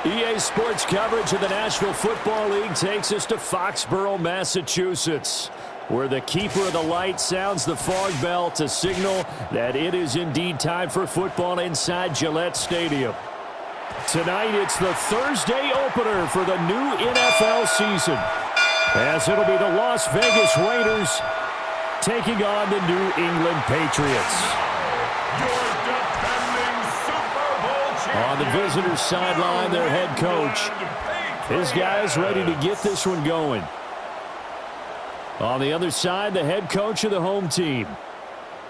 EA Sports coverage of the National Football League takes us to Foxborough, Massachusetts, where the keeper of the light sounds the fog bell to signal that it is indeed time for football inside Gillette Stadium. Tonight, it's the Thursday opener for the new NFL season, as it'll be the Las Vegas Raiders taking on the New England Patriots. On the visitors' sideline, their head coach. His guys ready to get this one going. On the other side, the head coach of the home team.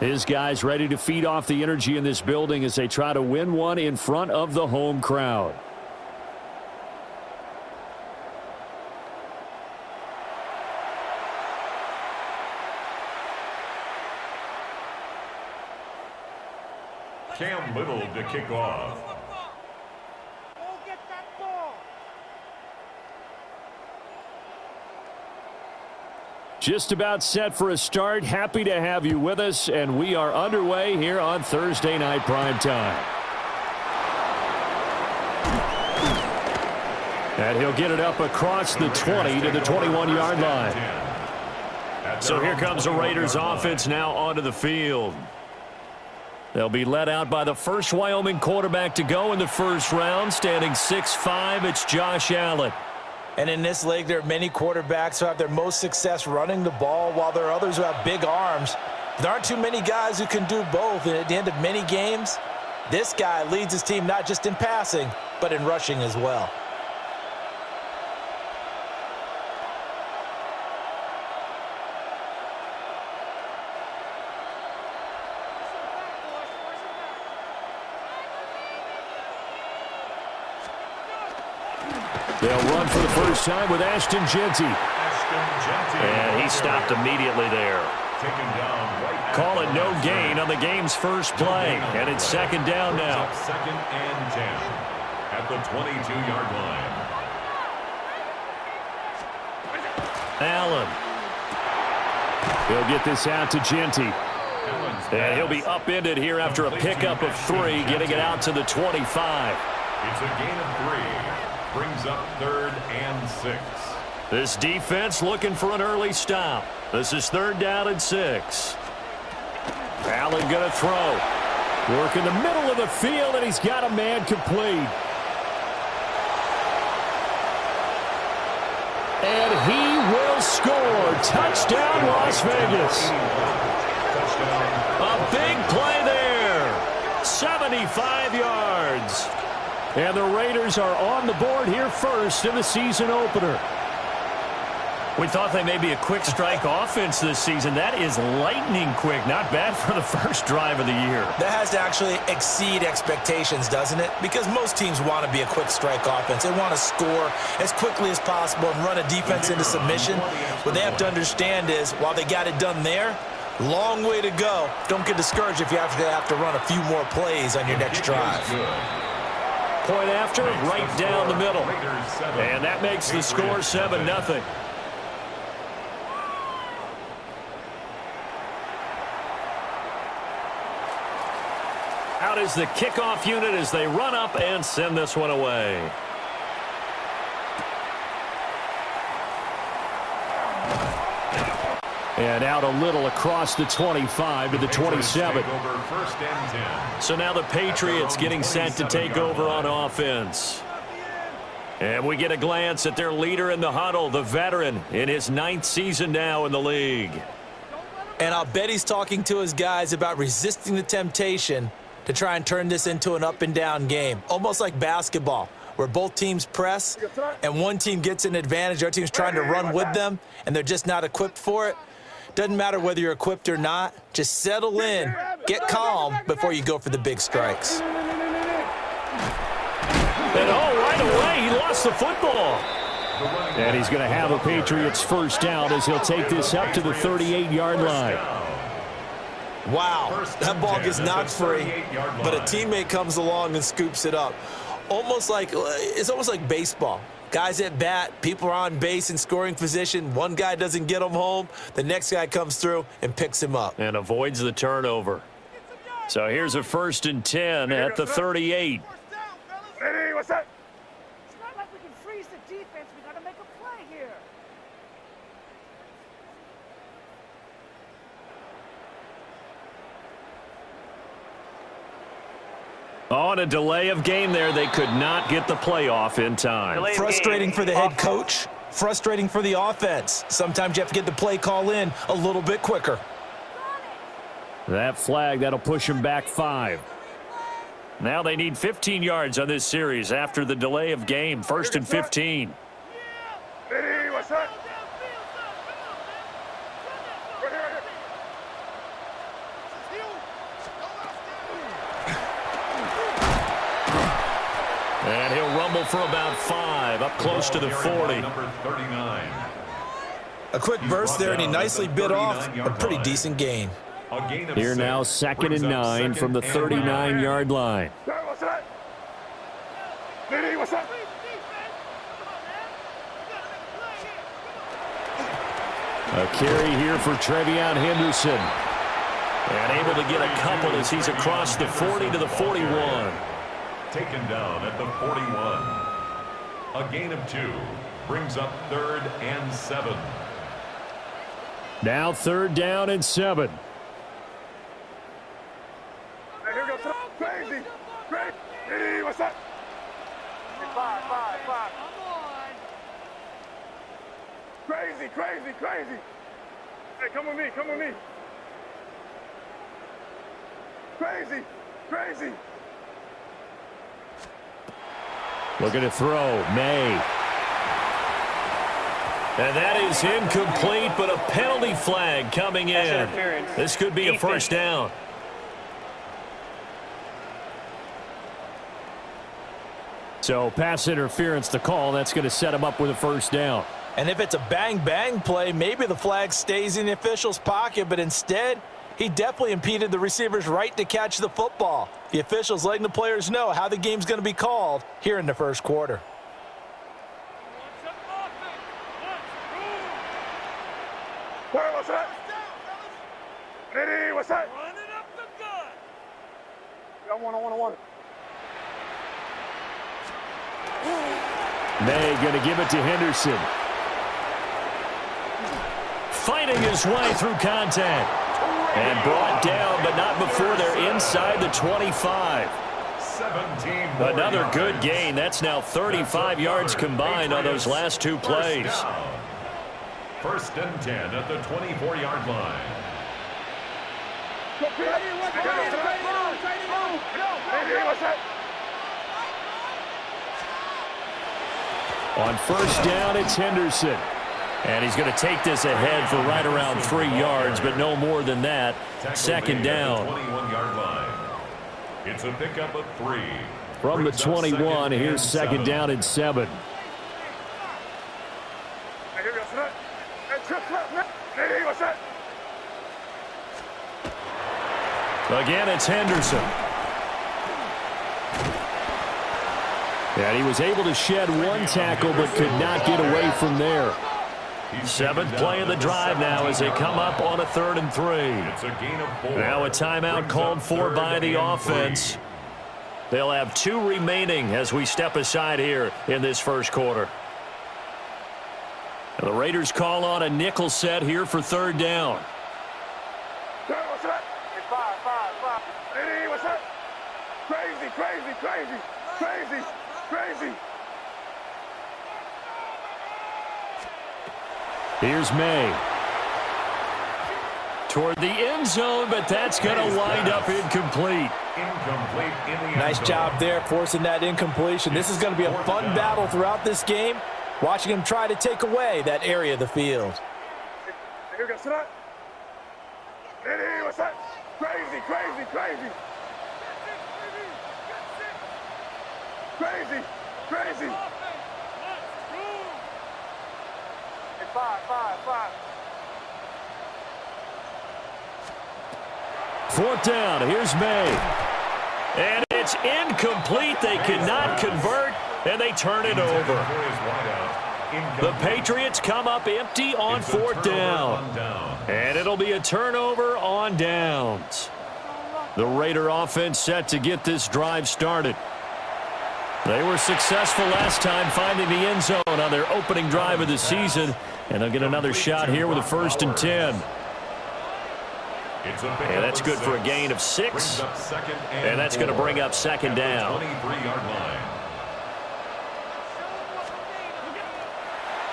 His guys ready to feed off the energy in this building as they try to win one in front of the home crowd. Cam Little to kick off. Just about set for a start. Happy to have you with us, and we are underway here on Thursday Night Primetime. And he'll get it up across the 20 to the 21-yard line. So here comes the Raiders offense now onto the field. They'll be led out by the first Wyoming quarterback to go in the first round, standing 6'5". It's Josh Allen. And in this league, there are many quarterbacks who have their most success running the ball, while there are others who have big arms. There aren't too many guys who can do both. And at the end of many games, this guy leads his team not just in passing, but in rushing as well. They'll run for the first time with Ashton Jeanty. And he stopped immediately there. Call it no gain on the game's first play. And it's second down now. Second and 10 at the 22-yard line. Allen. He'll get this out to Jeanty. And he'll be upended here after a pickup of 3, getting it out to the 25. It's a gain of 3. Brings up 3rd and 6. This defense looking for an early stop. This is 3rd down and 6. Allen going to throw. Work in the middle of the field, and he's got a man complete. And he will score. Touchdown, Las Vegas. A big play there. 75 yards. And the Raiders are on the board here first in the season opener. We thought they may be a quick strike offense this season. That is lightning quick. Not bad for the first drive of the year. That has to actually exceed expectations, doesn't it? Because most teams want to be a quick strike offense. They want to score as quickly as possible and run a defense into submission. What they have to understand is, while they got it done there, long way to go. Don't get discouraged if you have to run a few more plays on your next drive. Point after, right down the middle. And that makes the score 7-0. Out is the kickoff unit as they run up and send this one away. And out a little across the 25 to the 27. So now the Patriots getting set to take over on offense. And we get a glance at their leader in the huddle, the veteran in his 9th season now in the league. And I'll bet he's talking to his guys about resisting the temptation to try and turn this into an up-and-down game. Almost like basketball, where both teams press and one team gets an advantage. Our team's trying to run with them, and they're just not equipped for it. Doesn't matter whether you're equipped or not. Just settle in, get calm before you go for the big strikes. And right away, he lost the football. And he's going to have a Patriots first down as he'll take this up to the 38-yard line. Wow, that ball gets knocked free, but a teammate comes along and scoops it up. It's almost like baseball. Guys at bat, people are on base in scoring position. One guy doesn't get him home. The next guy comes through and picks him up. And avoids the turnover. So here's a 1st and 10 at the 38. freeze the defense. We got to make a play here. On a delay of game there, they could not get the play off in time. Frustrating for the head coach. Frustrating for the offense. Sometimes you have to get the play call in a little bit quicker. That flag, that'll push them back 5. Now they need 15 yards on this series after the delay of game. 1st and 15. Hey, what's up? And he'll rumble for about 5, up close to the 40. Number 39. A quick burst there, and he nicely bit off a pretty decent gain. Here now, 2nd and 9 from the 39-yard line. What's up? Hey, what's up? A carry here for Trevion Henderson. And able to get a couple as he's across the 40 to the 41. Taken down at the 41. A gain of 2 brings up 3rd and 7. Now 3rd down and 7. Hey, here we go. Crazy. Crazy. Hey, what's up? Hey, 5. Crazy. Hey, come with me. Crazy. Looking to throw. May. And that is incomplete, but a penalty flag coming in. This could be a 1st down. So pass interference to call. That's going to set him up with a 1st down. And if it's a bang-bang play, maybe the flag stays in the official's pocket, but instead, he definitely impeded the receiver's right to catch the football. The officials letting the players know how the game's going to be called here in the 1st quarter. What's up? Hey, what's up? Running up the gut. I want. May going to give it to Henderson. Fighting his way through contact. And brought down, but not before they're inside the 25. 17 Another good gain. That's now 35 yards combined on those last 2 plays. 1st and 10 at the 24-yard line. On 1st down, it's Henderson. And he's going to take this ahead for right around 3 yards, but no more than that. 2nd down. 21-yard line. It's a pickup of 3. From the 21, here's 2nd down and 7. Again, it's Henderson. And he was able to shed 1 tackle, but could not get away from there. 7th play of the drive now as they come up on a 3rd and 3. It's a gain of 4. Now a timeout called for by the offense. They'll have 2 remaining as we step aside here in this 1st quarter. Now the Raiders call on a nickel set here for 3rd down. What's up? Hey, 5. Hey, what's up? Crazy. Here's May. Toward the end zone, but that's going to wind up incomplete. Incomplete in the end Nice zone. job there forcing that incompletion. This is going to be a fun battle throughout this game, watching him try to take away that area of the field. Here we go. Hey, what's up? Crazy. Hey, 5. 4th down, here's May. And it's incomplete. They cannot convert, and they turn it over. The Patriots come up empty on 4th down. And it'll be a turnover on downs. The Raider offense set to get this drive started. They were successful last time finding the end zone on their opening drive of the season, and they'll get another shot here with a 1st and 10. And that's good for a gain of 6, and that's going to bring up 2nd down.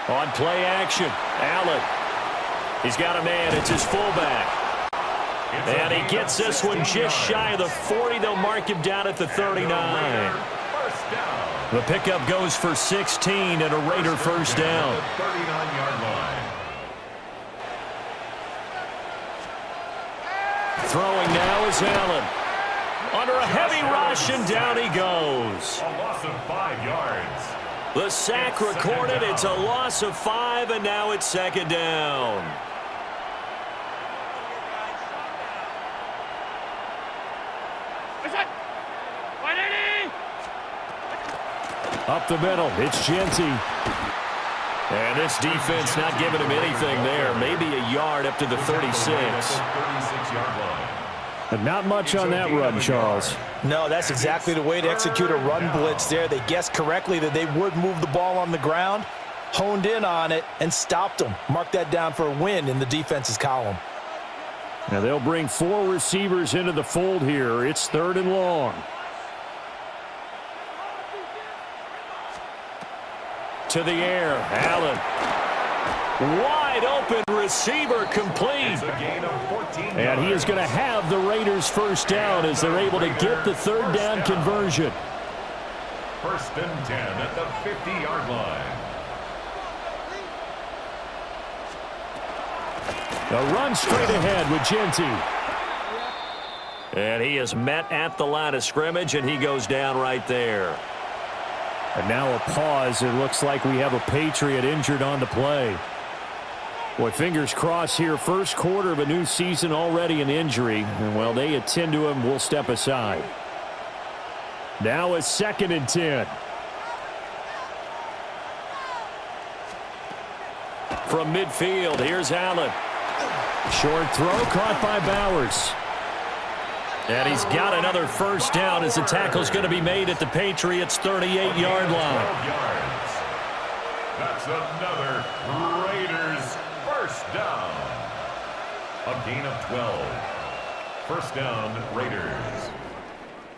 On play action, Allen. He's got a man. It's his fullback. And he gets this one just shy of the 40. They'll mark him down at the 39. The pickup goes for 16 and a Raider 1st down. 39-yard line. Throwing now is Allen. Under a heavy rush, and down he goes. A loss of 5 yards. The sack recorded. It's a loss of 5, and now it's 2nd down. Up the middle, it's Genty. And this defense not giving him anything there. Maybe a yard up to the 36. 36-yard line. But not much on that run, Charles. No, that's exactly the way to execute a run blitz there. They guessed correctly that they would move the ball on the ground, honed in on it, and stopped them. Mark that down for a win in the defense's column. Now they'll bring 4 receivers into the fold here. It's 3rd and long. To the air, Allen. Wide open receiver complete. It's a gain of 14 And he is going to have the Raiders 1st down as they're able to get the 3rd down conversion. 1st and 10 at the 50-yard line. A run straight ahead with Genty. And he is met at the line of scrimmage, and he goes down right there. And now a pause. It looks like we have a Patriot injured on the play. Boy, fingers crossed here. 1st quarter of a new season, already an injury. And while they attend to him, we'll step aside. Now a 2nd and 10. From midfield, here's Allen. Short throw caught by Bowers. And he's got another 1st down as the tackle's going to be made at the Patriots' 38-yard line. That's another Raiders 1st down. A gain of 12. 1st down, Raiders.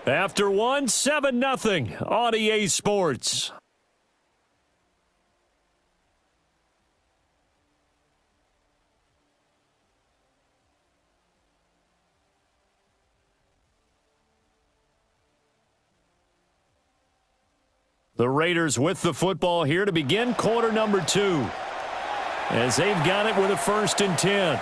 After 1, 7-0 on EA Sports. The Raiders with the football here to begin quarter number 2. As they've got it with a 1st and 10.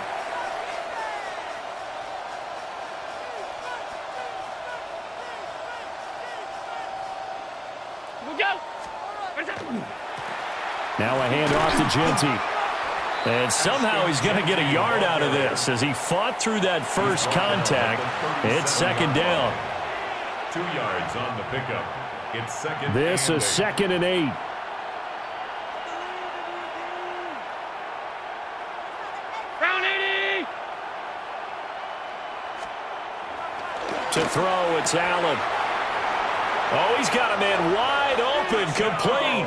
Now a handoff to Genty. And somehow he's going to get a yard out of this as he fought through that first contact. It's 2nd down. 2 yards on the pickup. It's 2nd. This is 2nd and 8. Round 80. To throw, it's Allen. Oh, he's got a man wide open, complete.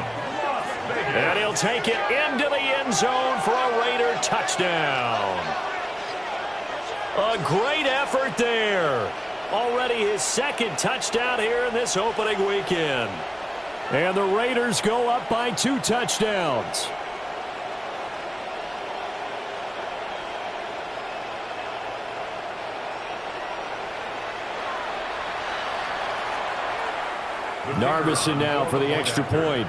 And he'll take it into the end zone for a Raider touchdown. A great effort there. Already his 2nd touchdown here in this opening weekend. And the Raiders go up by 2 touchdowns. Narvison now for the extra point.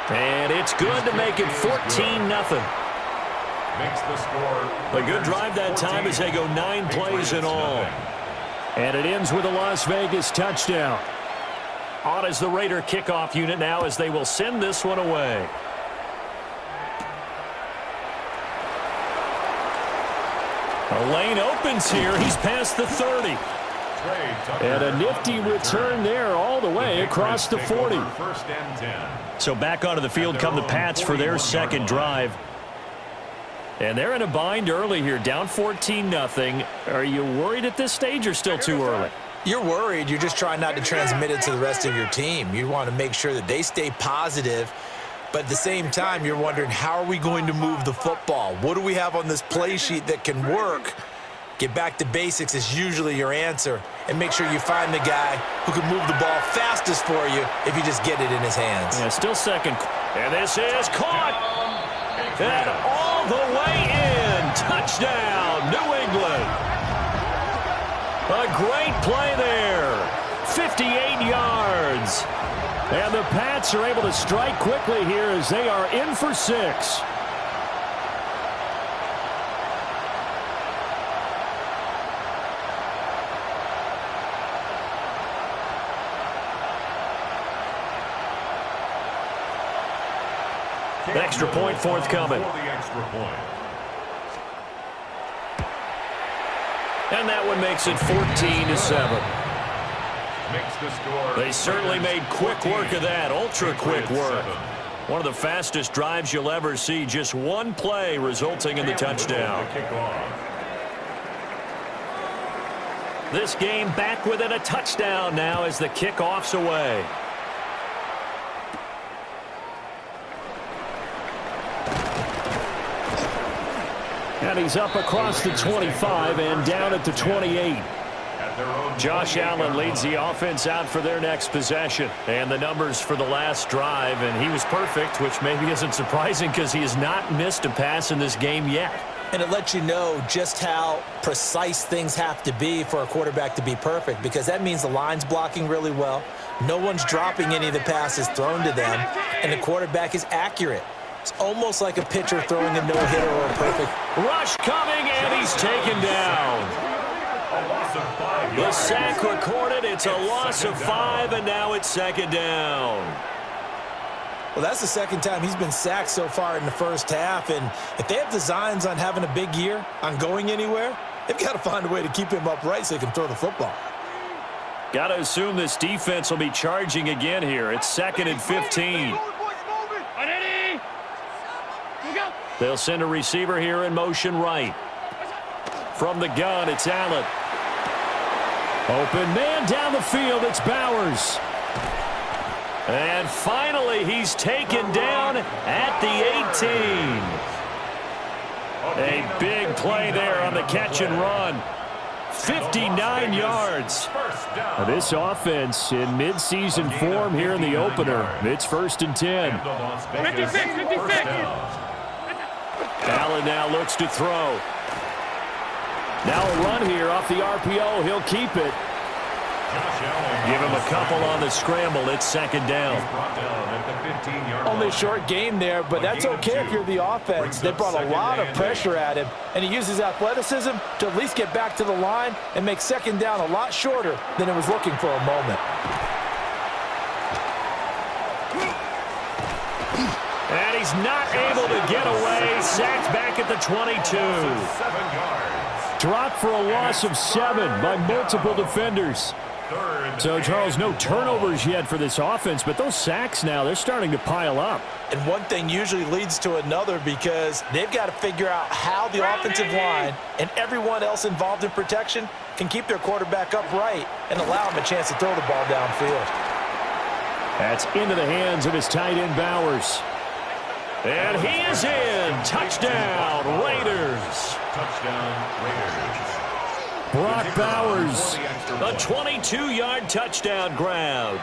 And it's good to make it 14-0. Makes the score. A good drive that time as they go 9 plays in all. And it ends with a Las Vegas touchdown. On is the Raider kickoff unit now as they will send this one away. A lane opens here. He's past the 30. And a nifty return there all the way across the 40. 1st and 10. So back onto the field come the Pats for their 2nd drive. And they're in a bind early here, down 14-0. Are you worried at this stage or still too early? You're worried. You're just trying not to transmit it to the rest of your team. You want to make sure that they stay positive. But at the same time, you're wondering, how are we going to move the football? What do we have on this play sheet that can work? Get back to basics is usually your answer. And make sure you find the guy who can move the ball fastest for you if you just get it in his hands. Yeah, still second. And this is caught. And all the way in. Touchdown, New England. A great play there. 58 yards. And the Pats are able to strike quickly here as they are in for 6. Extra point forthcoming. And that one makes it 14-7. They certainly made quick work of that, ultra-quick work. One of the fastest drives you'll ever see, just one play resulting in the touchdown. This game back within a touchdown now as the kickoff's away. And he's up across the 25 and down at the 28. Josh Allen leads the offense out for their next possession. And the numbers for the last drive, and he was perfect, which maybe isn't surprising because he has not missed a pass in this game yet. And it lets you know just how precise things have to be for a quarterback to be perfect, because that means the line's blocking really well. No one's dropping any of the passes thrown to them, and the quarterback is accurate. It's almost like a pitcher throwing a no-hitter or a perfect. Rush coming, and he's taken down. The sack recorded. It's a loss of 5, and now it's second down. Well, that's the second time he's been sacked so far in the first half, and if they have designs on having a big year, on going anywhere, they've got to find a way to keep him upright so they can throw the football. Got to assume this defense will be charging again here. It's 2nd and 15. They'll send a receiver here in motion right. From the gun, it's Allen. Open man down the field, it's Bowers. And finally, he's taken down at the 18. A big play there on the catch and run. 59 yards. This offense in midseason form here in the opener. It's 1st and 10. 56. Allen now looks to throw. Now a run here off the RPO. He'll keep it. Give him a couple on the scramble. It's 2nd down. Only a short game there, but that's okay if you're the offense. They brought a lot of pressure at him, and he uses athleticism to at least get back to the line and make 2nd down a lot shorter than it was looking for a moment. And he's not able to get away. Sacked back at the 22. Dropped for a loss of 7 by multiple defenders. So, Charles, no turnovers yet for this offense, but those sacks now, they're starting to pile up. And one thing usually leads to another because they've got to figure out how the offensive line and everyone else involved in protection can keep their quarterback upright and allow him a chance to throw the ball downfield. That's into the hands of his tight end, Bowers. And he is in. Touchdown, Raiders. Touchdown, Raiders. Brock Bowers, a 22-yard touchdown grab.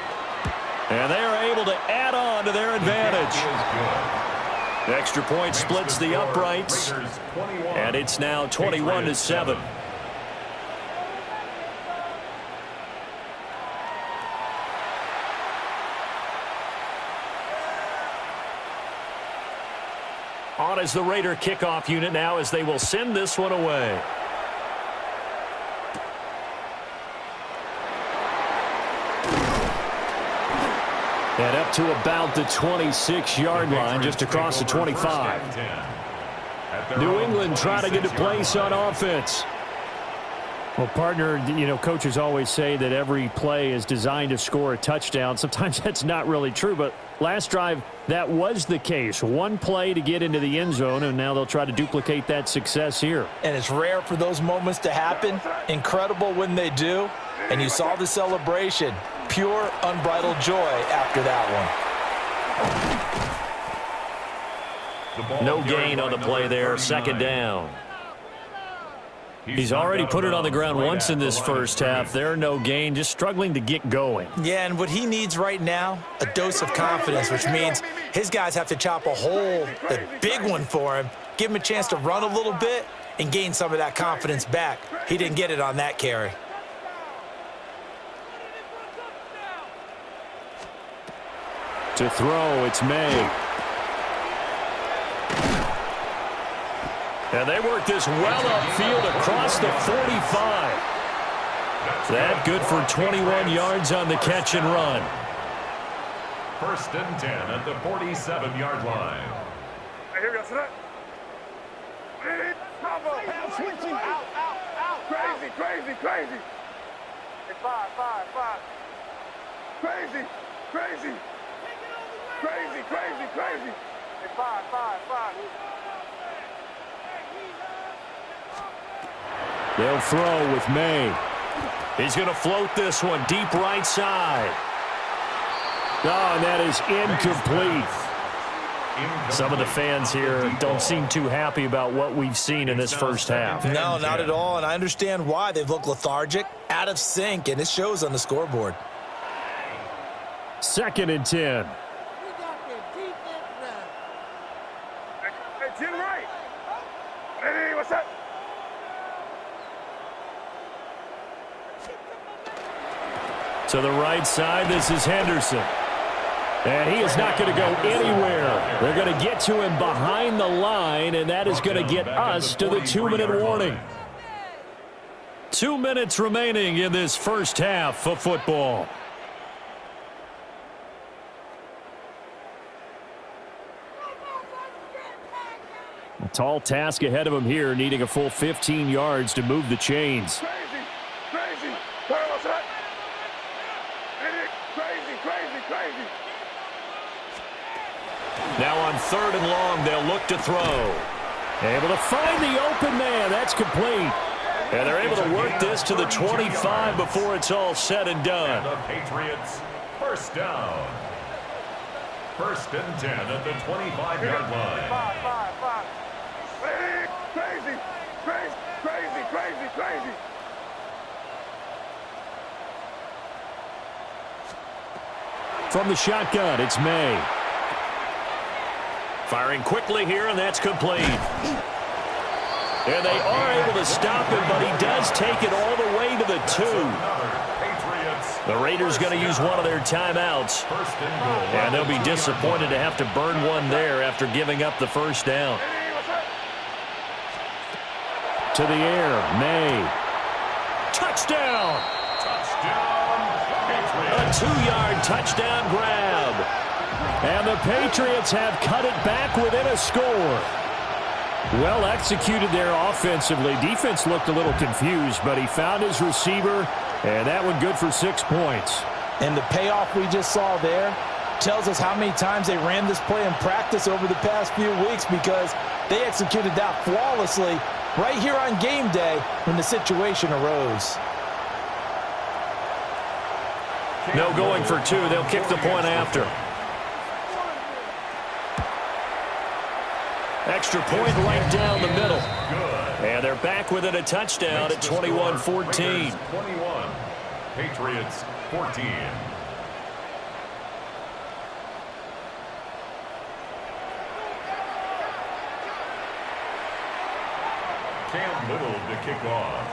And they are able to add on to their advantage. Extra point splits the uprights. And it's now 21-7. On as the Raider kickoff unit now as they will send this one away. And up to about the 26-yard line, just across the 25. New England trying to get a place on offense. Well, partner, you know, coaches always say that every play is designed to score a touchdown. Sometimes that's not really true, but last drive, that was the case. One play to get into the end zone, and now they'll try to duplicate that success here. And it's rare for those moments to happen. Incredible when they do. And you saw the celebration. Pure, unbridled joy after that one. No gain on the play there, second down. He's already put it on the ground once in this first half. There, no gain, just struggling to get going. Yeah, and what he needs right now, a dose of confidence, which means his guys have to chop a hole, the big one for him, give him a chance to run a little bit and gain some of that confidence back. He didn't get it on that carry. To throw, it's May. And they work this well upfield across the 45. That good for 21 yards on the catch and run. 1st and 10 at the 47-yard line. Here we go. Sit up. Combo. Switching. Out. Crazy. Hey, five. Crazy. Hey, five. They'll throw with May. He's going to float this one deep right side. Oh, and that is incomplete. Some of the fans here don't seem too happy about what we've seen in this first half. No, not at all, and I understand why. They've looked lethargic, out of sync, and it shows on the scoreboard. 2nd and 10. Hey, Jim Wright. Hey, what's up? To the right side, this is Henderson. And he is not going to go anywhere. They're going to get to him behind the line, and that is going to get us to the 2-minute warning. 2 minutes remaining in this first half of football. A tall task ahead of him here, needing a full 15 yards to move the chains. Crazy. Now on 3rd and long, they'll look to throw. Able to find the open man. That's complete. And they're able to work this to the 25 before it's all said and done. And the Patriots, 1st down. 1st and 10 at the 25-yard line. Five. Crazy. From the shotgun, it's May. Firing quickly here, and that's complete. And they are able to stop him, but he does take it all the way to the 2. The Raiders going to use one of their timeouts. And they'll be disappointed to have to burn one there after giving up the first down. To the air, May. Touchdown! A 2-yard touchdown grab. And the Patriots have cut it back within a score. Well executed there offensively. Defense looked a little confused, but he found his receiver, and that one good for 6 points. And the payoff we just saw there tells us how many times they ran this play in practice over the past few weeks, because they executed that flawlessly right here on game day when the situation arose. No going for 2. They'll kick the point after. Extra point right down the middle. And they're back within a touchdown at 21-14. 21. Patriots 14. Cam Little to kick off.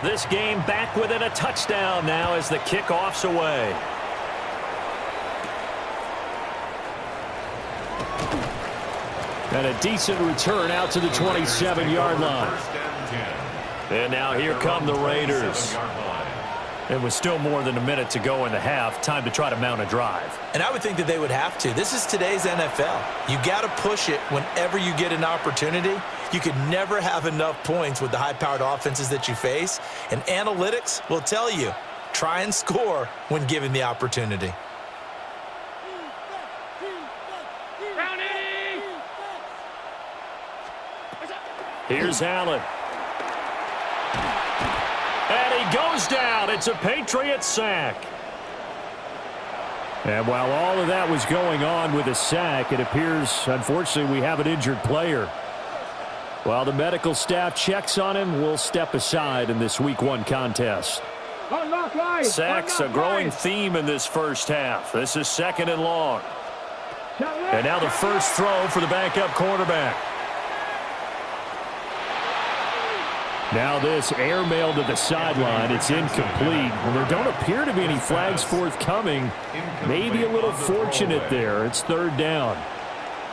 This game back within a touchdown now as the kickoff's away. And a decent return out to the 27-yard line. And now here come the Raiders. It was still more than a minute to go in the half. Time to try to mount a drive. And I would think that they would have to. This is today's NFL. You got to push it whenever you get an opportunity. You could never have enough points with the high-powered offenses that you face. And analytics will tell you, try and score when given the opportunity. Here's Allen. And he goes down. It's a Patriots sack. And while all of that was going on with a sack, it appears, unfortunately, we have an injured player. While the medical staff checks on him, we'll step aside in this Week 1 contest. Sacks, a growing theme in this first half. This is 2nd and long. And now the first throw for the backup quarterback. Now this airmail to the sideline. It's incomplete. Well, there don't appear to be any flags forthcoming. Maybe a little fortunate there. It's 3rd down.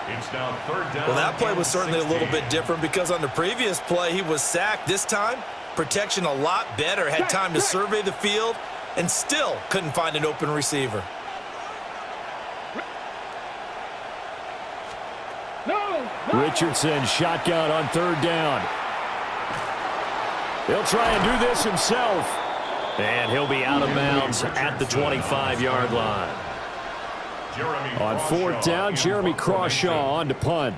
It's now 3rd down. Well, that play was certainly a little bit different because on the previous play, he was sacked. This time, protection a lot better. Had time to survey the field and still couldn't find an open receiver. Richardson shotgun on 3rd down. He'll try and do this himself. And he'll be out of bounds at the 25-yard line. On 4th down, Jeremy Crawshaw on to punt.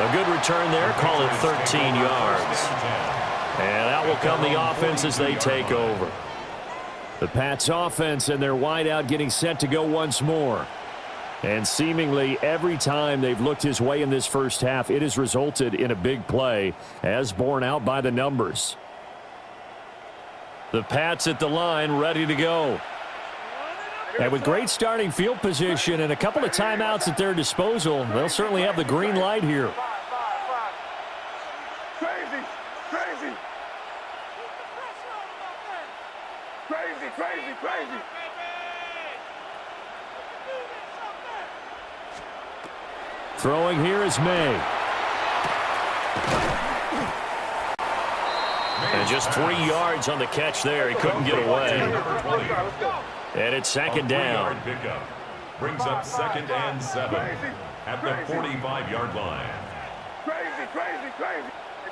A good return there. Call it 13 yards. And out will come the offense as they take over. The Pats offense and their wideout getting set to go once more. And seemingly every time they've looked his way in this first half, it has resulted in a big play, as borne out by the numbers. The Pats at the line, ready to go. And with great starting field position and a couple of timeouts at their disposal, they'll certainly have the green light here. Crazy. Throwing here is May. And just 3 yards on the catch there. He couldn't get away. And it's 2nd down. Pickup brings up 2nd and 7 at the 45-yard line. Crazy.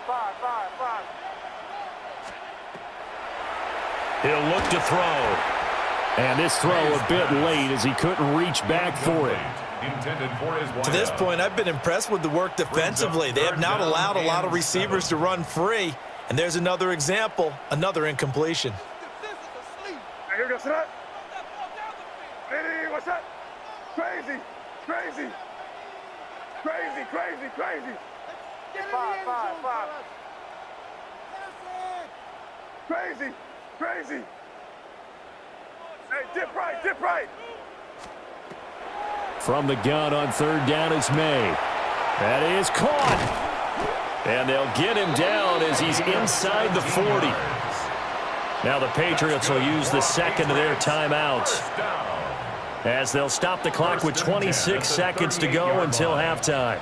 Five. He'll look to throw. And this throw a bit late as he couldn't reach back for it. To this point, I've been impressed with the work defensively. They have not allowed a lot of receivers to run free. And there's another example, another incompletion. Here goes that. Hey, what's that? Crazy. Five. Crazy. Hey, dip right. From the gun on 3rd down is May. That is caught. And they'll get him down as he's inside the 40. Now the Patriots will use the 2nd of their timeouts, as they'll stop the clock with 26 seconds to go until halftime.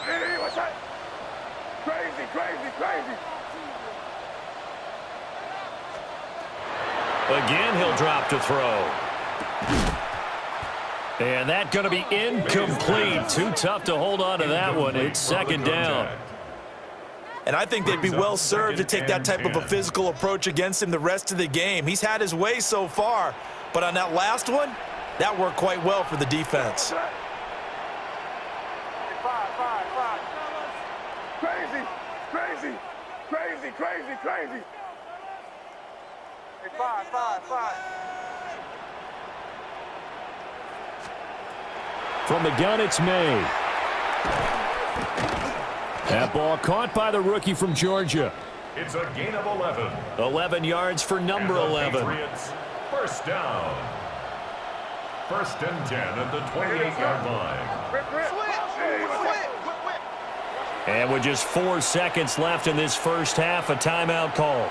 Hey, what's that? Crazy. Again, he'll drop to throw. And that's going to be incomplete. Too tough to hold on to that one. It's 2nd down. And I think they'd be well served to take that type of a physical approach against him the rest of the game. He's had his way so far, but on that last one, that worked quite well for the defense. Five. Crazy. Hey, five. From the gun, it's May. That ball caught by the rookie from Georgia. It's a gain of 11. 11 yards for number 11. Patriots, 1st down. 1st and 10 at the 28-yard line. And with just 4 seconds left in this first half, a timeout call.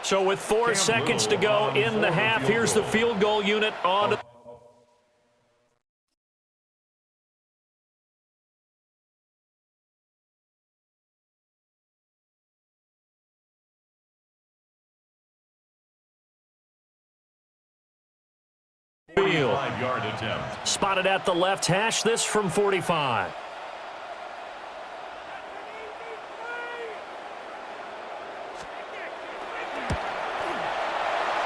So with 4 seconds to go in the half, here's the field goal unit on. Field. 5-yard attempt. Spotted at the left hash, this from 45.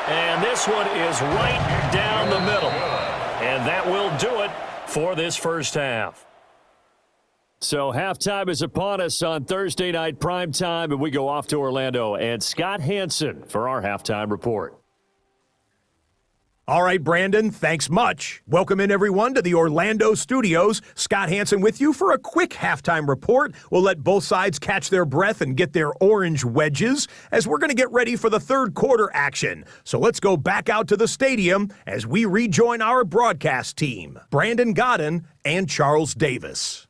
And this one is right down the middle. And that will do it for this first half. So halftime is upon us on Thursday night primetime, and we go off to Orlando. And Scott Hansen for our halftime report. All right, Brandon, thanks much. Welcome in, everyone, to the Orlando studios. Scott Hansen with you for a quick halftime report. We'll let both sides catch their breath and get their orange wedges as we're going to get ready for the third quarter action. So let's go back out to the stadium as we rejoin our broadcast team, Brandon Godden and Charles Davis.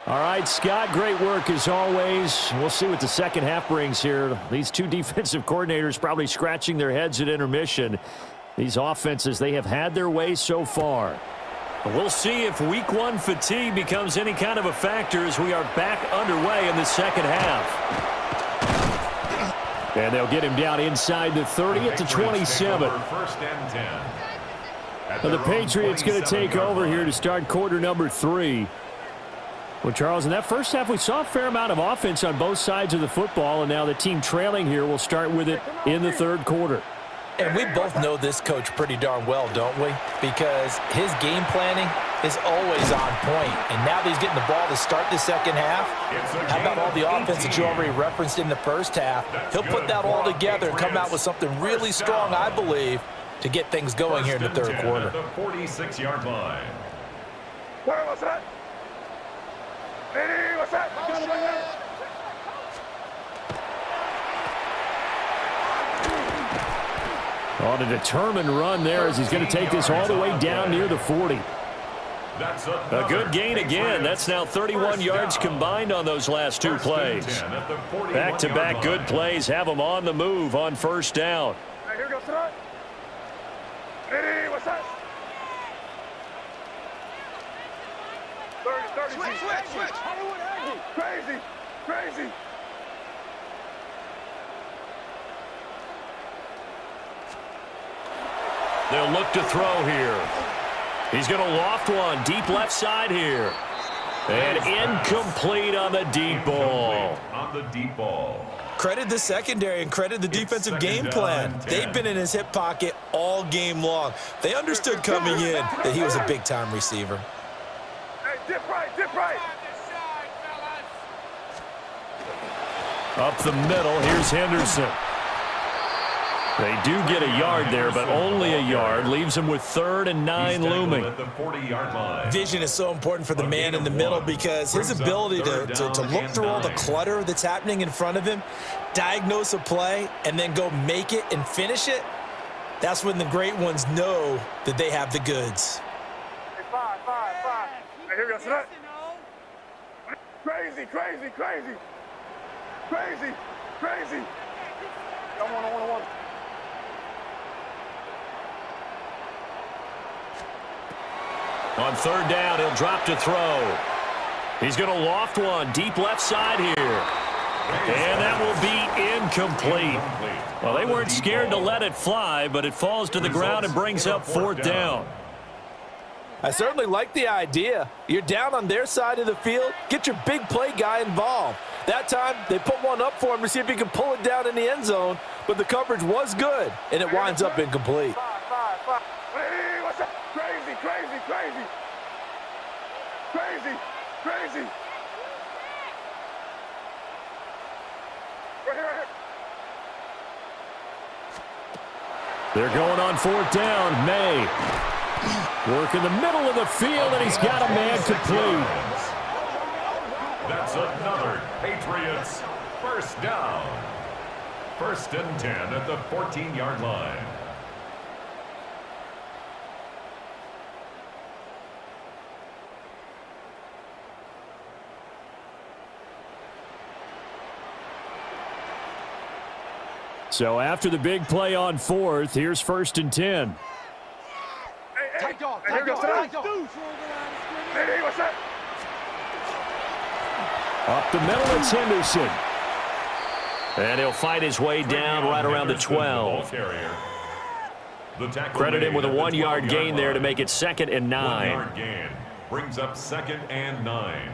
All right, Scott, great work as always. We'll see what the second half brings here. These two defensive coordinators probably scratching their heads at intermission. These offenses, they have had their way so far. But we'll see if week one fatigue becomes any kind of a factor as we are back underway in the second half. And they'll get him down inside the 30 at the 27. First and 10. Now the Patriots going to take over here to start quarter number 3. Well, Charles, in that first half, we saw a fair amount of offense on both sides of the football, and now the team trailing here will start with it in the third quarter. And we both know this coach pretty darn well, don't we? Because his game planning is always on point. And now that he's getting the ball to start the second half, how about all the offense that you already referenced in the first half? He'll put that all together and come out with something really strong, I believe, to get things going here in the third quarter. At the 46-yard line. What's that? Hey, what's that? On a determined run there as he's going to take this all the way down near the 40. That's A good gain again. That's now 31 yards combined on those last two plays. Back-to-back good plays have them on the move on first down. Hey, here goes that. Hey, what's that? 30. Switch. Crazy. They'll look to throw here. He's going to loft one deep left side here. And incomplete on the deep ball. Credit the secondary and credit the defensive game plan. They've been in his hip pocket all game long. They understood coming in that he was a big-time receiver. Hey, dip right. Up the middle, here's Henderson. They do get a yard there, but only a yard. Leaves them with 3rd and 9 looming. Vision is so important for the man in the middle because his ability to look through all the clutter that's happening in front of him, diagnose a play, and then go make it and finish it, that's when the great ones know that they have the goods. Hey, five. Hey, here goes that. Crazy. One. On third down, he'll drop to throw. He's going to loft one deep left side here. And that will be incomplete. Well, they weren't scared to let it fly, but it falls to the ground and brings up 4th down. I certainly like the idea. You're down on their side of the field. Get your big play guy involved. That time, they put one up for him to see if he can pull it down in the end zone, but the coverage was good, and it winds up incomplete. Five. Hey, what's that? Crazy. Right here. They're going on 4th down. May work in the middle of the field, and he's got a man complete. That's another Patriots first down. 1st and 10 at the 14-yard line. So after the big play on 4th, here's 1st and 10. Hey, here goes Hey, what's that? Up the middle, it's Henderson. And he'll fight his way down right around the 12. Credit him with a 1-yard gain there to make it 2nd and 9. 1-yard gain brings up 2nd and 9.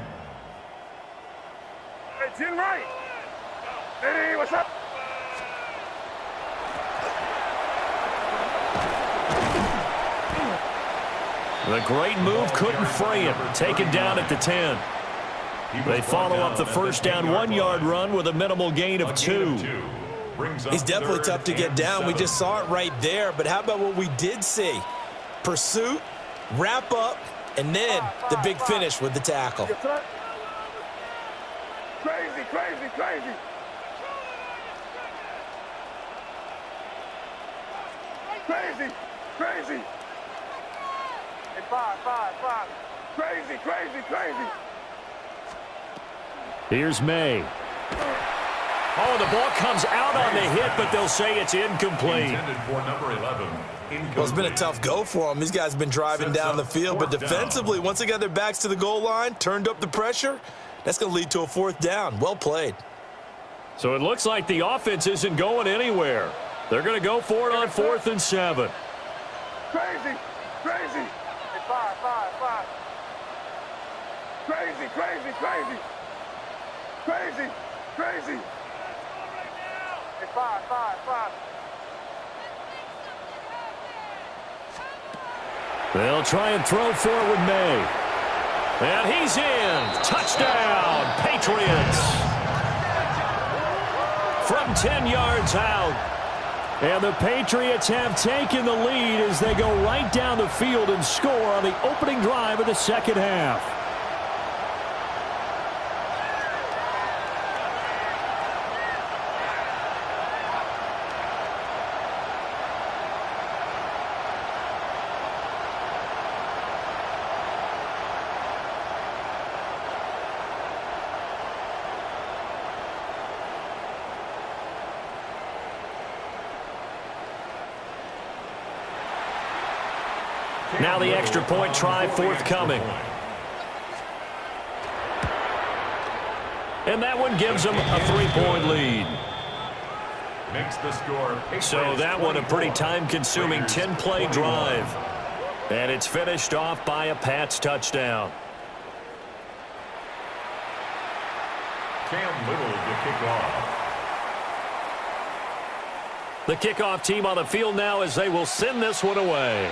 Hey, 10 right. Hey, what's up? The great move couldn't fray him. Taken down at the 10. They follow up the first down 1-yard run with a minimal gain of 2. He's definitely tough to get down. We just saw it right there. But how about what we did see? Pursuit, wrap up, and then the big finish with the tackle. Crazy, crazy, crazy. Crazy, crazy. Hey, five. Crazy, crazy, crazy. Here's May. Oh, the ball comes out on the hit, but they'll say it's incomplete. Intended for number 11. Well, it's been a tough go for them. These guys have been driving down the field, but defensively, once they got their backs to the goal line, turned up the pressure, that's going to lead to a 4th down. Well played. So it looks like the offense isn't going anywhere. They're going to go for it on 4th and 7. Crazy, crazy. Hey, five. Crazy, crazy, crazy. Crazy, crazy. Hey, five. They'll try and throw for it with May. And he's in. Touchdown, Patriots. From 10 yards out. And the Patriots have taken the lead as they go right down the field and score on the opening drive of the second half. Now the extra point try forthcoming. And that one gives them a 3-point lead. Makes the score. So that one a pretty time-consuming 10-play drive. And it's finished off by a Pats touchdown. Cam Little to kick off. The kickoff team on the field now as they will send this one away.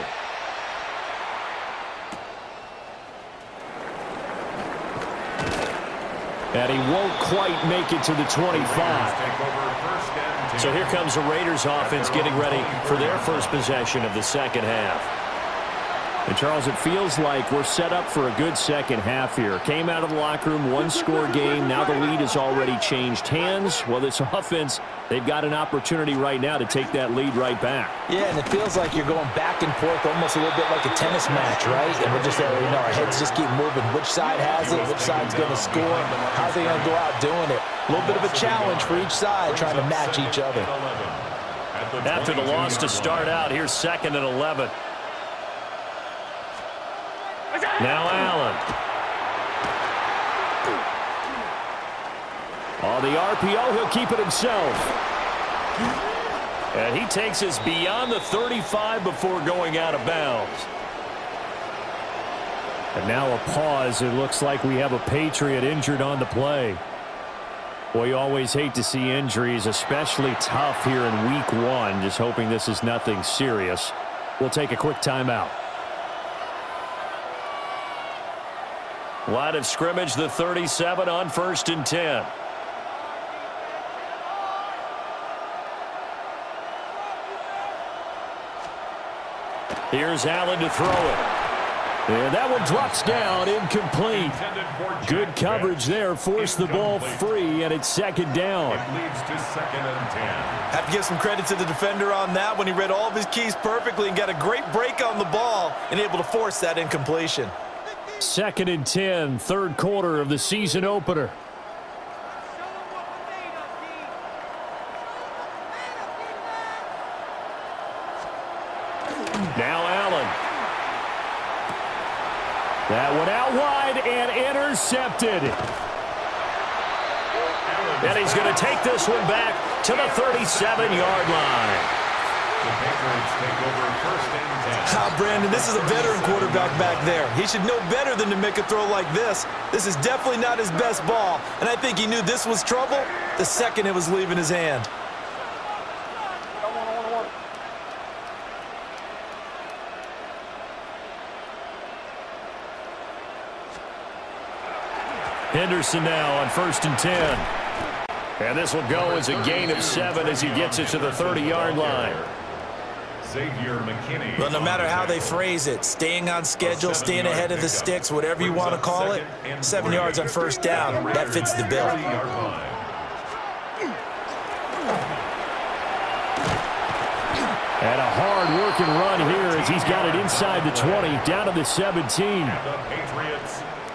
And he won't quite make it to the 25. So here comes the Raiders offense getting ready for their first possession of the second half. And, Charles, it feels like we're set up for a good second half here. Came out of the locker room, one-score game. Now the lead has already changed hands. Well, this offense, they've got an opportunity right now to take that lead right back. Yeah, and it feels like you're going back and forth almost a little bit like a tennis match, right? And we're just there, our heads just keep moving. Which side has it? Which side's going to score? How are they going to go out doing it? A little bit of a challenge for each side trying to match each other. After the loss to start out, here's 2nd and 11. Now Allen. On the RPO, he'll keep it himself. And he takes us beyond the 35 before going out of bounds. And now a pause. It looks like we have a Patriot injured on the play. Boy, you always hate to see injuries, especially tough here in week 1. Just hoping this is nothing serious. We'll take a quick timeout. Line of scrimmage, the 37 on 1st and 10. Here's Allen to throw it. And that one drops down, incomplete. Good coverage there, forced the ball free, and it's second down. It leads to 2nd and 10. Have to give some credit to the defender on that when he read all of his keys perfectly and got a great break on the ball and able to force that incompletion. 2nd and 10, third quarter of the season opener. Now Allen. That one out wide and intercepted. And he's going to take this one back to the 37-yard line. The Patriots take over 1st and 10. Brandon, this is a veteran quarterback back there. He should know better than to make a throw like this. This is definitely not his best ball, and I think he knew this was trouble the second it was leaving his hand. Henderson now on 1st and 10. And this will go as a gain of 7 as he gets it to the 30-yard line. Well, no matter how they phrase it, staying on schedule, staying ahead of the sticks, whatever you want to call it, 7 yards on 1st down, that fits the bill. And a hard-working run here as he's got it inside the 20, down to the 17.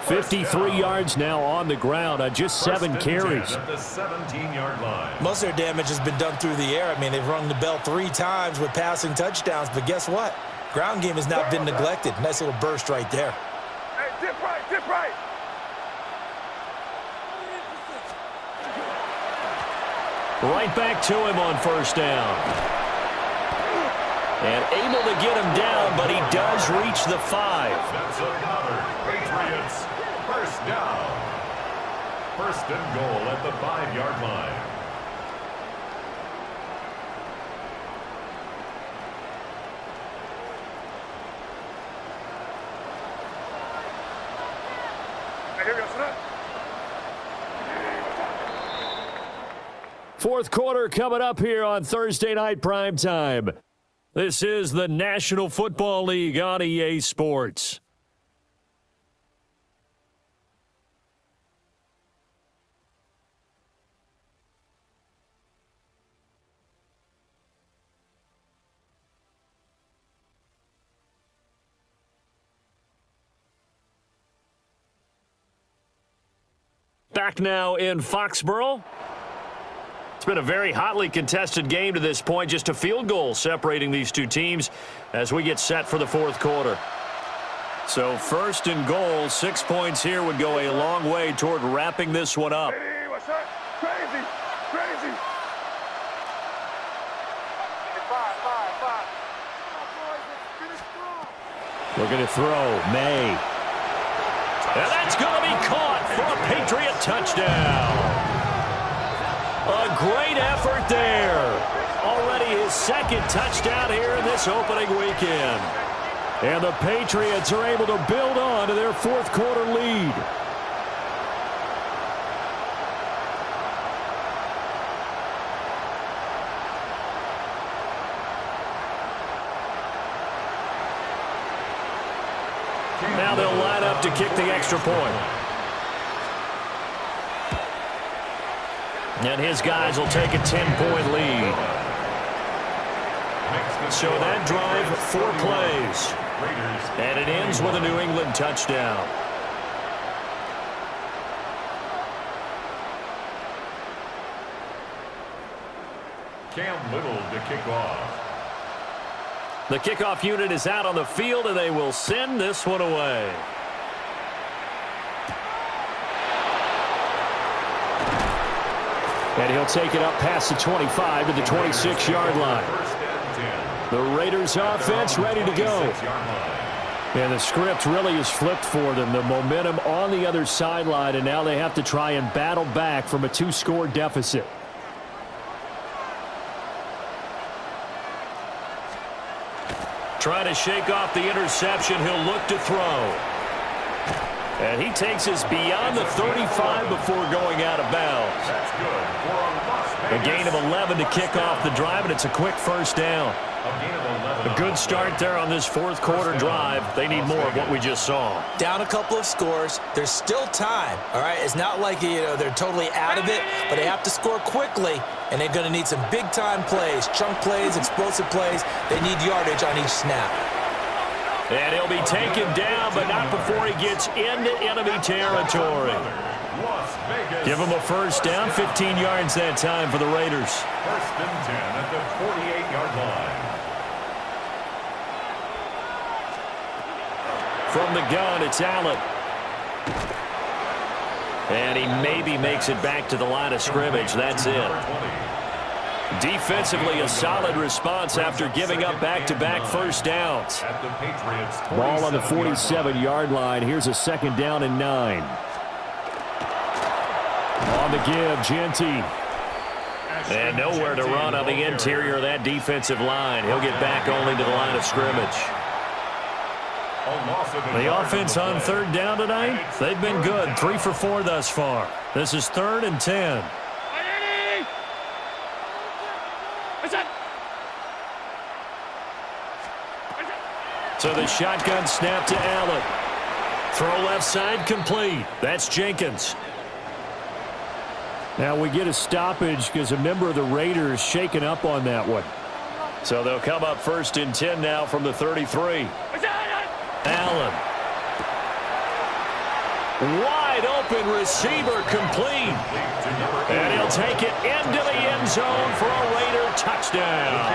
53 yards now on the ground on just 7 carries. At the 17-yard line. Most of their damage has been done through the air. I mean, they've rung the bell 3 times with passing touchdowns, but guess what? Ground game has not been neglected. Nice little burst right there. Hey, dip right, dip right. Right back to him on 1st down. And able to get him down, but he does reach the 5. That's another Patriots 1st down. 1st and goal at the 5-yard line. Hey, here we go, son. Fourth quarter coming up here on Thursday Night Primetime. This is the National Football League on EA Sports. Back now in Foxborough. It's been a very hotly contested game to this point. Just a field goal separating these two teams as we get set for the fourth quarter. So 1st and goal, 6 points here would go a long way toward wrapping this one up. Hey, what's that? Crazy, crazy. Hey, 5. Looking to throw, May. And that's going to be caught for a Patriot touchdown. A great effort there. Already his 2nd touchdown here in this opening weekend. And the Patriots are able to build on to their fourth quarter lead. Now they'll line up to kick the extra point. And his guys will take a 10-point lead. So that drive, 4 plays. And it ends with a New England touchdown. Cam Little to kick off. The kickoff unit is out on the field, and they will send this one away. And he'll take it up past the 25 to the 26-yard line. The Raiders offense ready to go. And the script really is flipped for them. The momentum on the other sideline, and now they have to try and battle back from a 2-score deficit. Trying to shake off the interception. He'll look to throw. And he takes us beyond the 35 before going out of bounds. That's good for a loss A gain of 11 to kick off the drive, and it's a quick first down. A good start there on this fourth quarter drive. They need more of what we just saw. Down a couple of scores. There's still time, all right? It's not like, they're totally out of it, but they have to score quickly, and they're going to need some big-time plays, chunk plays, explosive plays. They need yardage on each snap. And he'll be taken down, but not before he gets into enemy territory. Give him a first down, 15 yards that time for the Raiders. First and 10 at the 48-yard line. From the gun, it's Allen. And he maybe makes it back to the line of scrimmage. That's it. Defensively, a solid response after giving up back-to-back first downs. Ball on the 47-yard line. Here's a second down and 9. On the give, Genty. And nowhere to run on the interior of that defensive line. He'll get back only to the line of scrimmage. The offense on third down tonight, they've been good. 3 for 4 thus far. This is 3rd and 10. So the shotgun snap to Allen. Throw left side complete. That's Jenkins. Now we get a stoppage because a member of the Raiders shaken up on that one. So they'll come up 1st and 10 now from the 33. Allen. Wide open receiver complete. And he'll take it into the end zone for a Raider touchdown.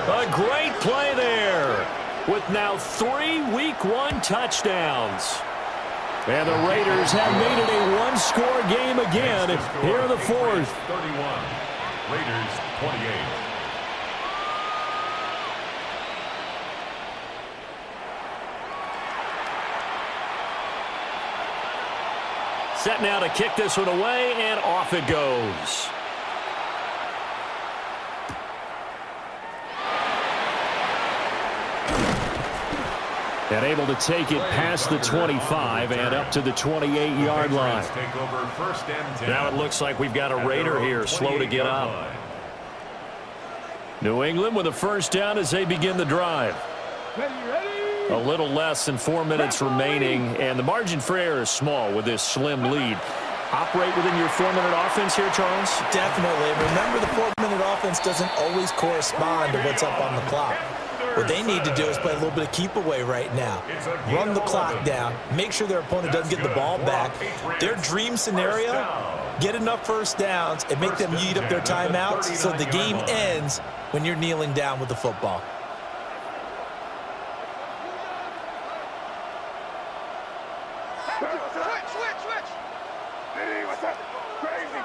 A great play there with now 3 Week 1 touchdowns. And the Raiders have made it a one-score game again here in the 4th. 31. Raiders 28. Set now to kick this one away, and off it goes. And able to take it past the 25 and up to the 28-yard line. Now it looks like we've got a Raider here, slow to get up. New England with a first down as they begin the drive. A little less than 4 minutes remaining, and the margin for error is small with this slim lead. Operate within your 4-minute offense here, Charles? Definitely. Remember, the 4-minute offense doesn't always correspond to what's up on the clock. What they need to do is play a little bit of keep away right now. Run the clock down. Make sure their opponent doesn't get the ball back. Their dream scenario, get enough first downs and make them eat up their timeouts so the game ends when you're kneeling down with the football. Switch. Hey, what's up? Crazy.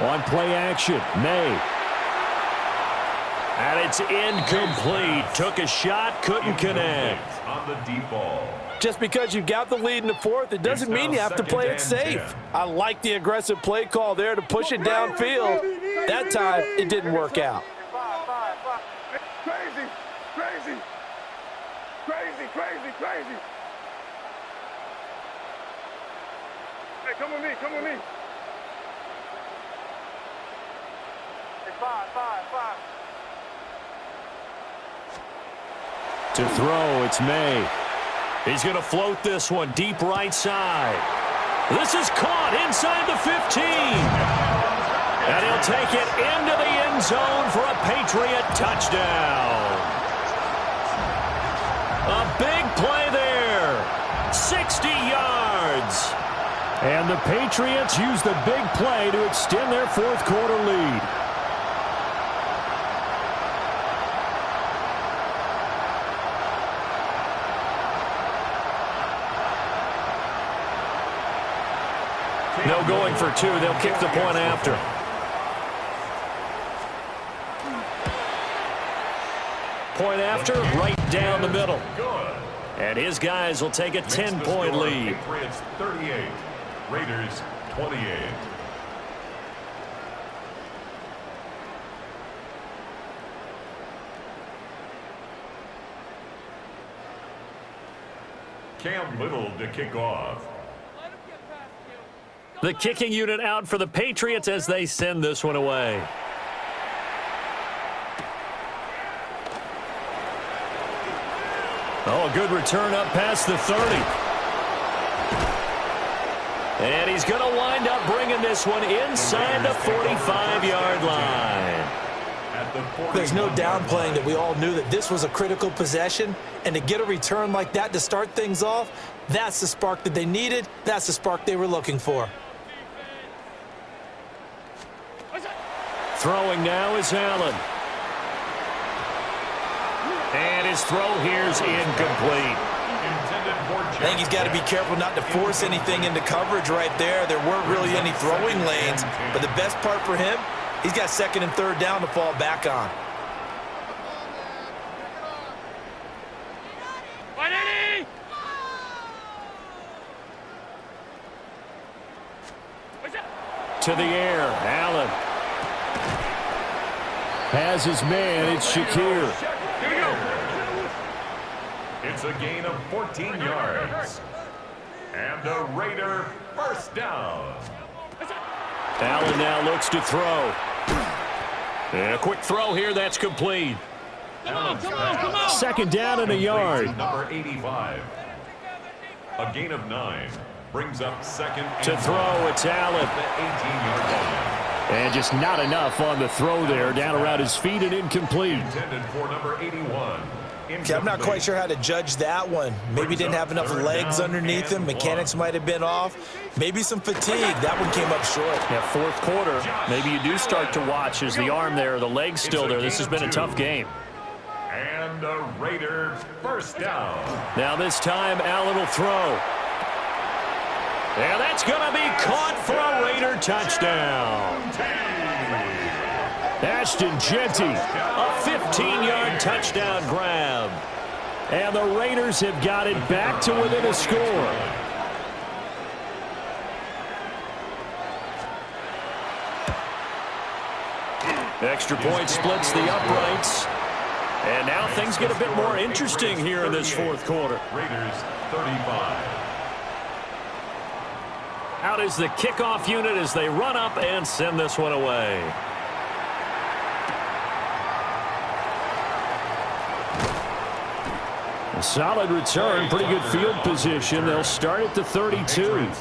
On play action, May. And it's incomplete. Took a shot, couldn't connect. On the deep ball. Just because you've got the lead in the 4th, it doesn't mean you have to play it safe. I like the aggressive play call there to push it downfield. That time, it didn't work out. Crazy. Hey, come with me. Hey, five. To throw, it's May. He's going to float this one deep right side. This is caught inside the 15. And he'll take it into the end zone for a Patriot touchdown. A big play there. 60 yards. And the Patriots use the big play to extend their 4th quarter lead. No going for 2. They'll kick the point after. Point after, right down the middle. And his guys will take a 10-point lead. Patriots 38, Raiders 28. Cam Little to kick off. The kicking unit out for the Patriots as they send this one away. Oh, a good return up past the 30. And he's going to wind up bringing this one inside the 45-yard line. There's no downplaying that we all knew that this was a critical possession, and to get a return like that to start things off, that's the spark that they needed. That's the spark they were looking for. Throwing now is Allen. And his throw here's incomplete. I think he's got to be careful not to force anything into coverage right there. There weren't really any throwing lanes, but the best part for him, he's got second and third down to fall back on. To the air, Allen. Has his man, it's Shakir. It's a gain of 14 yards. And a Raider first down. Allen now looks to throw. And a quick throw here, that's complete. Come on. Second down and a yard. Number 85. A gain of 9. Brings up second and To throw, it's Allen. the 18-yard line. And just not enough on the throw there. Down around his feet and incomplete. Intended for number 81. Okay, I'm not quite sure how to judge that one. Maybe didn't have enough legs underneath him. Mechanics might have been off. Maybe some fatigue. That one came up short. Yeah, fourth quarter. Maybe you do start to watch. Is the arm there, the leg's still there. This has been a tough game. And a Raider first down. Now this time, Allen will throw. And that's going to be caught for a Raider touchdown. Ashton Genty, a 15-yard touchdown grab. And the Raiders have got it back to within a score. Extra point splits the uprights. And now things get a bit more interesting here in this fourth quarter. Raiders 35. Out is the kickoff unit as they run up and send this one away. A solid return, pretty good field position. They'll start at the 32.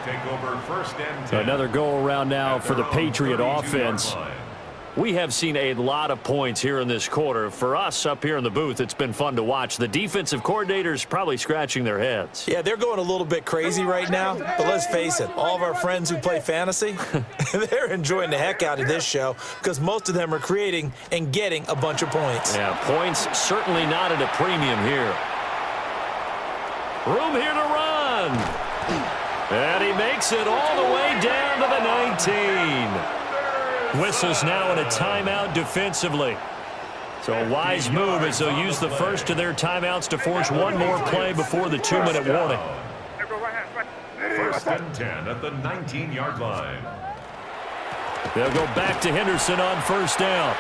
Take over first and 10. Another go-around now for the Patriot offense. We have seen a lot of points here in this quarter. For us up here in the booth, it's been fun to watch. The defensive coordinators probably scratching their heads. Yeah, they're going a little bit crazy right now, but let's face it, all of our friends who play fantasy, they're enjoying the heck out of this show because most of them are creating and getting a bunch of points. Yeah, points certainly not at a premium here. Room here to run. And he makes it all the way down to the 19. Whistles now in a timeout defensively. So a wise move as they'll use the first of their timeouts to force one more play before the 2-minute warning. First and 10 at the 19-yard line. They'll go back to Henderson on first down.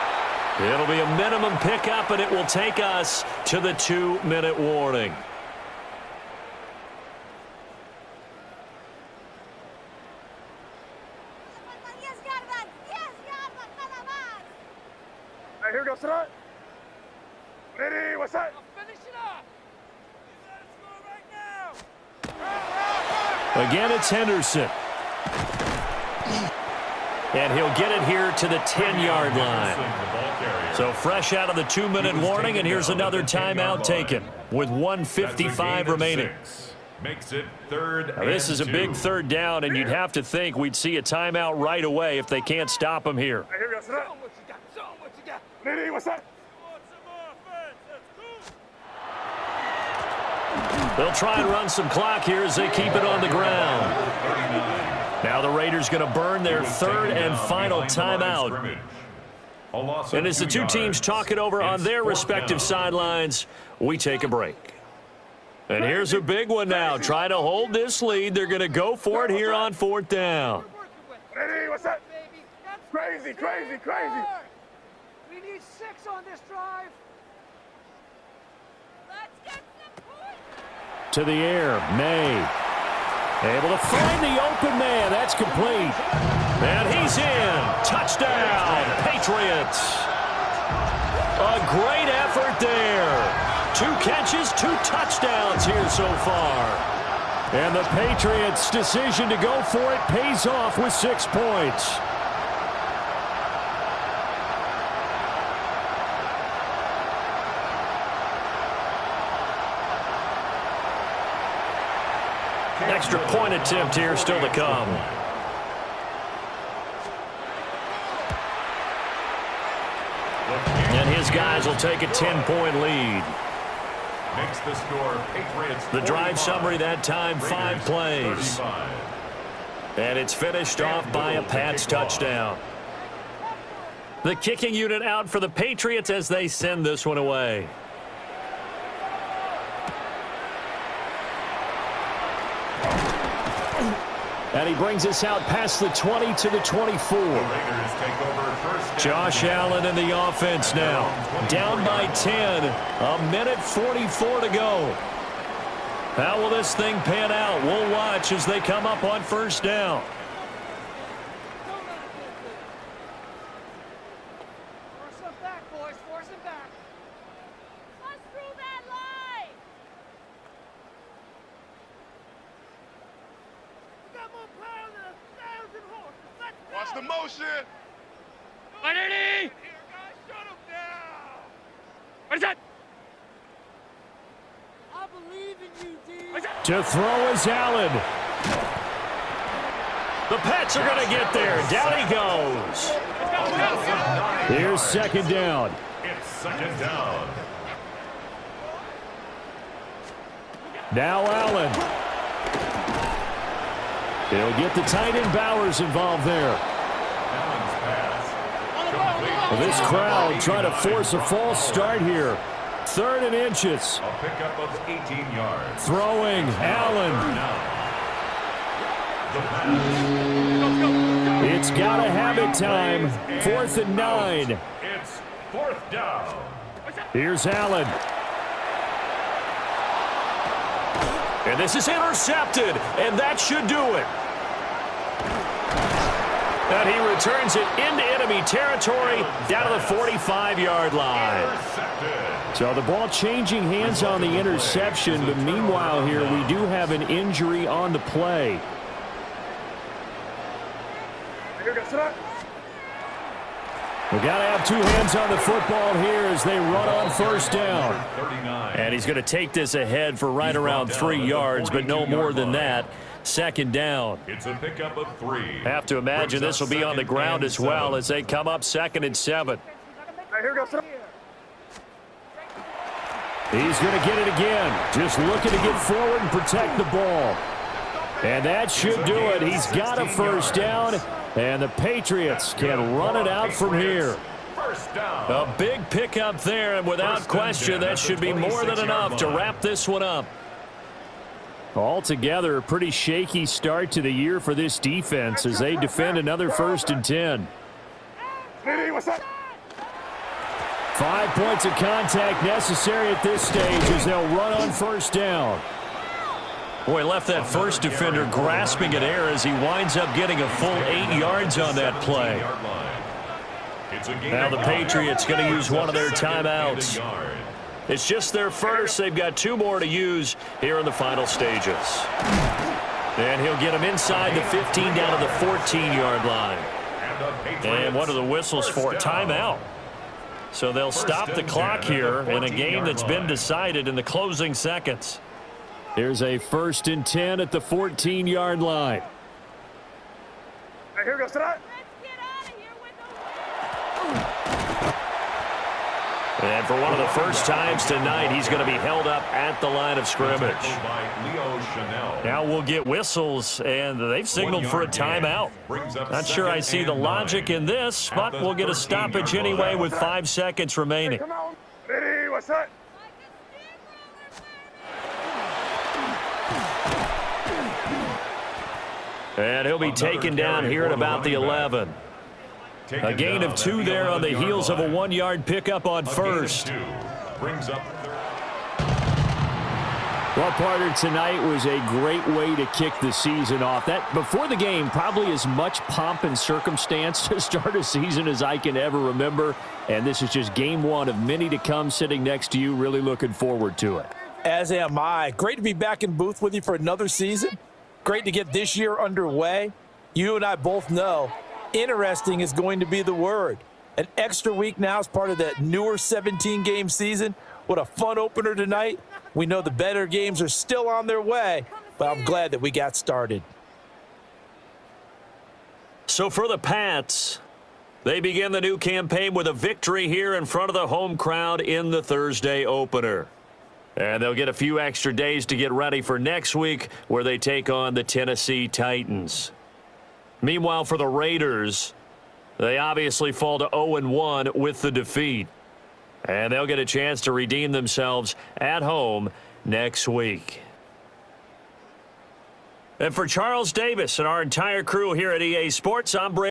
It'll be a minimum pickup, and it will take us to the 2-minute warning. Here goes tonight. Ready, what's that? Finish it up. Again, it's Henderson. And he'll get it here to the 10-yard line. So fresh out of the 2-minute warning, and here's another timeout taken with 1:55 remaining. Makes it third. Now, this is a big third down, and you'd have to think we'd see a timeout right away if they can't stop him here. Here goes tonight. Ready, what's that? They'll try and run some clock here as they keep it on the ground. Now the Raiders going to burn their third and final timeout. And as the two teams talk it over on their respective sidelines, we take a break. And here's a big one now. Try to hold this lead. They're going to go for it here on fourth down. Ready, what's that? Crazy. We need 6 on this drive. Let's get some points. To the air, May. Able to find the open man. That's complete. And he's in. Touchdown, Patriots. A great effort there. 2 catches, 2 touchdowns here so far. And the Patriots' decision to go for it pays off with 6 points. Extra point attempt here still to come. And his guys will take a 10-point lead. Makes the score Patriots. The drive summary that time, 5 plays. 35. And it's finished off by a Pats touchdown. The kicking unit out for the Patriots as they send this one away. And he brings us out past the 20 to the 24. Josh Allen in the offense now. Down by 10. A minute 44 to go. How will this thing pan out? We'll watch as they come up on first down. Force them back, boys. Force them back. Let's through that line. We got more power than 1,000 horses. Let's go. Watch the motion. Here, guys. Shut him down. What is that? I believe in you, D. To throw is Allen. The Pats are going to get there. Down he goes. Here's second down. It's second down. Now Allen. He'll get the tight end Bowers involved there. Allen's pass. Well, this crowd trying to force a false start here. 3rd and inches. A pickup of 18 yards. Throwing Allen. The pass. It's got to have it time. 4th and 9. It's 4th down. Here's Allen. And this is intercepted, and that should do it. And he returns it into enemy territory down to the 45-yard line. So the ball changing hands on the interception, but meanwhile here we do have an injury on the play. We got to have 2 hands on the football here as they run on first down. And he's going to take this ahead for right around 3 yards, but no more than that. Second down. It's a pickup of 3. Have to imagine this will be on the ground as well as they come up 2nd and 7. He's going to get it again. Just looking to get forward and protect the ball. And that should do it. He's got a first down, and the Patriots can run it out from here. First down. A big pickup there, and without question, that should be more than enough to wrap this one up. Altogether, a pretty shaky start to the year for this defense as they defend another 1st and 10. What's up? 5 points of contact necessary at this stage as they'll run on first down. Boy, left that first defender grasping at air as he winds up getting a full 8 yards on that play. Now the Patriots going to use one of their timeouts. It's just their first. They've got 2 more to use here in the final stages. And he'll get them inside the 15 down to the 14-yard line. And what are the whistles for? Timeout. So they'll stop the clock here in a game that's been decided in the closing seconds. Here's a 1st and 10 at the 14-yard line. Here goes tonight. And for one of the first times tonight, he's going to be held up at the line of scrimmage. Now we'll get whistles, and they've signaled for a timeout. Not sure I see the logic in this, but we'll get a stoppage anyway with 5 seconds remaining. Come on. Ready? What's that? And he'll be taken down here at about the 11. A gain of 2 there on the heels of a 1-yard pickup on first. Brings up Well, partner, tonight was a great way to kick the season off. That before the game, probably as much pomp and circumstance to start a season as I can ever remember. And this is just game one of many to come sitting next to you. Really looking forward to it. As am I. Great to be back in booth with you for another season. Great to get this year underway. You and I both know interesting is going to be the word. An extra week now as part of that newer 17-game season. What a fun opener tonight. We know the better games are still on their way, but I'm glad that we got started. So for the Pats, they begin the new campaign with a victory here in front of the home crowd in the Thursday opener. And they'll get a few extra days to get ready for next week where they take on the Tennessee Titans. Meanwhile, for the Raiders, they obviously fall to 0-1 with the defeat. And they'll get a chance to redeem themselves at home next week. And for Charles Davis and our entire crew here at EA Sports, I'm Brady.